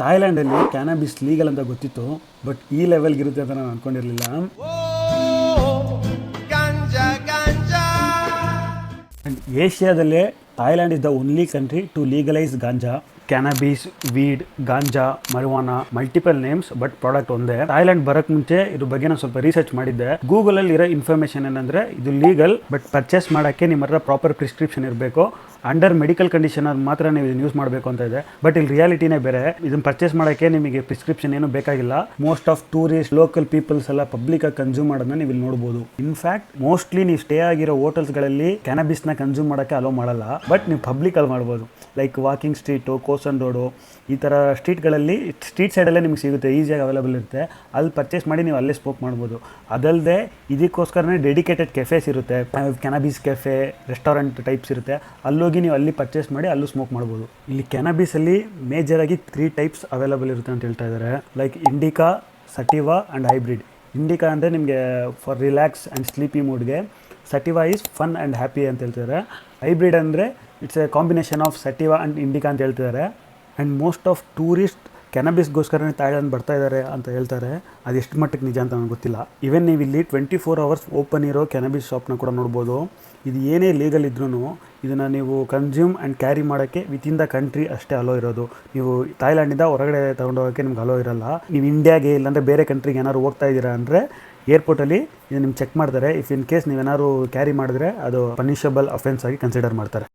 ಥಾಯ್ಲ್ಯಾಂಡಲ್ಲಿ cannabis legal ಅಂತ ಗೊತ್ತಿತ್ತು, but ಈ ಲೆವೆಲ್ಗೆ ಇರುತ್ತೆ ಅಂತ ನಾನು ಅಂದ್ಕೊಂಡಿರಲಿಲ್ಲ. ಆ್ಯಂಡ್ ಏಷ್ಯಾದಲ್ಲೇ Thailand is the only country to legalize ganja. Cannabis, weed, ganja, marijuana, multiple names, but product ಒಂದೇ. ಥಾಯ್ಲ್ಯಾಂಡ್ ಬರೋಕ್ಕೆ ಮುಂಚೆ ಇದ್ರ ಬಗ್ಗೆ ನಾನು ಸ್ವಲ್ಪ ರಿಸರ್ಚ್ ಮಾಡಿದ್ದೆ. ಗೂಗಲಲ್ಲಿ ಇರೋ ಇನ್ಫಾರ್ಮೇಷನ್ ಏನಂದರೆ ಇದು ಲೀಗಲ್, ಬಟ್ ಪರ್ಚೇಸ್ ಮಾಡೋಕ್ಕೆ ನಿಮ್ಮ ಹತ್ರ ಪ್ರಾಪರ್ ಪ್ರಿಸ್ಕ್ರಿಪ್ಷನ್ ಇರಬೇಕು. ಅಂಡರ್ ಮೆಡಿಕಲ್ ಕಂಡೀಷನ್ ಮಾತ್ರ ನೀವು ಇದನ್ನು ಯೂಸ್ ಮಾಡಬೇಕು ಅಂತ ಇದೆ. ಬಟ್ ಇಲ್ಲಿ ರಿಯಾಲಿಟಿನೇ ಬೇರೆ. ಇದನ್ನು ಪರ್ಚೇಸ್ ಮಾಡೋಕ್ಕೆ ನಿಮಗೆ ಪ್ರಿಸ್ಕ್ರಿಪ್ಷನ್ ಏನು ಬೇಕಾಗಿಲ್ಲ. Most of tourist, local peoples ಎಲ್ಲ ಪಬ್ಲಿಕಾಗಿ ಕನ್ಸ್ಯೂಮ್ ಮಾಡೋದನ್ನ ನೀವು ಇಲ್ಲಿ ನೋಡ್ಬೋದು. ಇನ್ಫ್ಯಾಕ್ಟ್ ಮೋಸ್ಟ್ಲಿ ನೀವು ಸ್ಟೇ ಆಗಿರೋ ಹೋಟೆಲ್ಸ್ಗಳಲ್ಲಿ ಕ್ಯಾನಬಿಸ್ನ ಕನ್ಸ್ಯೂಮ್ ಮಾಡೋಕ್ಕೆ ಅಲೋ ಮಾಡಲ್ಲ, ಬಟ್ ನೀವು ಪಬ್ಲಿಕಲ್ಲಿ ಮಾಡ್ಬೋದು. ಲೈಕ್ ವಾಕಿಂಗ್ ಸ್ಟ್ರೀಟು, ಕೋಸನ್ ರೋಡು, ಈ ಥರ ಸ್ಟ್ರೀಟ್ಗಳಲ್ಲಿ, ಸ್ಟ್ರೀಟ್ ಸೈಡಲ್ಲೇ ನಿಮ್ಗೆ ಸಿಗುತ್ತೆ, ಈಸಿಯಾಗಿ ಅವೈಲೇಬಲ್ ಇರುತ್ತೆ. ಅಲ್ಲಿ ಪರ್ಚೇಸ್ ಮಾಡಿ ನೀವು ಅಲ್ಲೇ ಸ್ಮೋಕ್ ಮಾಡ್ಬೋದು. ಅದಲ್ಲದೆ ಇದಕ್ಕೋಸ್ಕರನೇ ಡೆಡಿಕೇಟೆಡ್ ಕೆಫೇಸ್ ಇರುತ್ತೆ, ಕ್ಯಾನಬೀಸ್ ಕೆಫೆ, ರೆಸ್ಟೋರೆಂಟ್ ಟೈಪ್ಸ್ ಇರುತ್ತೆ. ಅಲ್ಲೋಗಿ ನೀವು ಅಲ್ಲಿ ಪರ್ಚೇಸ್ ಮಾಡಿ ಅಲ್ಲೂ ಸ್ಮೋಕ್ ಮಾಡ್ಬೋದು. ಇಲ್ಲಿ ಕ್ಯಾನಬೀಸಲ್ಲಿ ಮೇಜರಾಗಿ 3 ಟೈಪ್ಸ್ ಅವೈಲೇಬಲ್ ಇರುತ್ತೆ ಅಂತ ಹೇಳ್ತಾ ಇದ್ದಾರೆ. Like indica, sativa and hybrid. Indica ಅಂದರೆ ನಿಮಗೆ ಫಾರ್ ರಿಲ್ಯಾಕ್ಸ್ ಆ್ಯಂಡ್ ಸ್ಲೀಪಿ ಮೂಡ್ಗೆ, sativa is fun and happy ಅಂತ ಹೇಳ್ತಿದ್ದಾರೆ. ಹೈಬ್ರಿಡ್ ಅಂದರೆ it's a combination of sativa and indica ಅಂತ ಹೇಳ್ತಿದ್ದಾರೆ. ಆ್ಯಂಡ್ ಮೋಸ್ಟ್ ಆಫ್ ಟೂರಿಸ್ಟ್ ಕ್ಯಾನಬಿಸ್ಗೋಸ್ಕರನೇ ಥಾಯ್ಲ್ಯಾಂಡ್ ಬರ್ತಾ ಇದ್ದಾರೆ ಅಂತ ಹೇಳ್ತಾರೆ. ಅದು ಎಷ್ಟು ಮಟ್ಟಿಗೆ ನಿಜ ಅಂತ ನನಗೆ ಗೊತ್ತಿಲ್ಲ. ಈವನ್ ನೀವು ಇಲ್ಲಿ 24 hours ಓಪನ್ ಇರೋ ಕ್ಯಾನಬಿಸ್ ಶಾಪ್ನ ಕೂಡ ನೋಡ್ಬೋದು. ಇದು ಏನೇ ಲೀಗಲ್ ಇದ್ರೂ ಇದನ್ನು ನೀವು ಕನ್ಸ್ಯೂಮ್ ಆ್ಯಂಡ್ ಕ್ಯಾರಿ ಮಾಡೋಕ್ಕೆ ವಿತಿನ್ ದ ಕಂಟ್ರಿ ಅಷ್ಟೇ ಅಲೋ ಇರೋದು. ನೀವು ಥಾಯ್ಲ್ಯಾಂಡಿಂದ ಹೊರಗಡೆ ತೊಗೊಂಡೋಗೋಕ್ಕೆ ನಿಮ್ಗೆ ಅಲೋ ಇರೋಲ್ಲ. ನೀವು ಇಂಡಿಯಾಗೆ ಇಲ್ಲಾಂದರೆ ಬೇರೆ ಕಂಟ್ರಿಗೆ ಏನಾದ್ರು ಹೋಗ್ತಾ ಇದ್ದೀರಾ ಅಂದರೆ ಏರ್ಪೋರ್ಟಲ್ಲಿ ಇದು ನಿಮ್ಗೆ ಚೆಕ್ ಮಾಡ್ತಾರೆ. ಇಫ್ ಇನ್ ಕೇಸ್ ನೀವೇನಾದ್ರು ಕ್ಯಾರಿ ಮಾಡಿದ್ರೆ ಅದು ಪನಿಷಬಲ್ ಅಫೆನ್ಸ್ ಆಗಿ ಕನ್ಸಿಡರ್ ಮಾಡ್ತಾರೆ.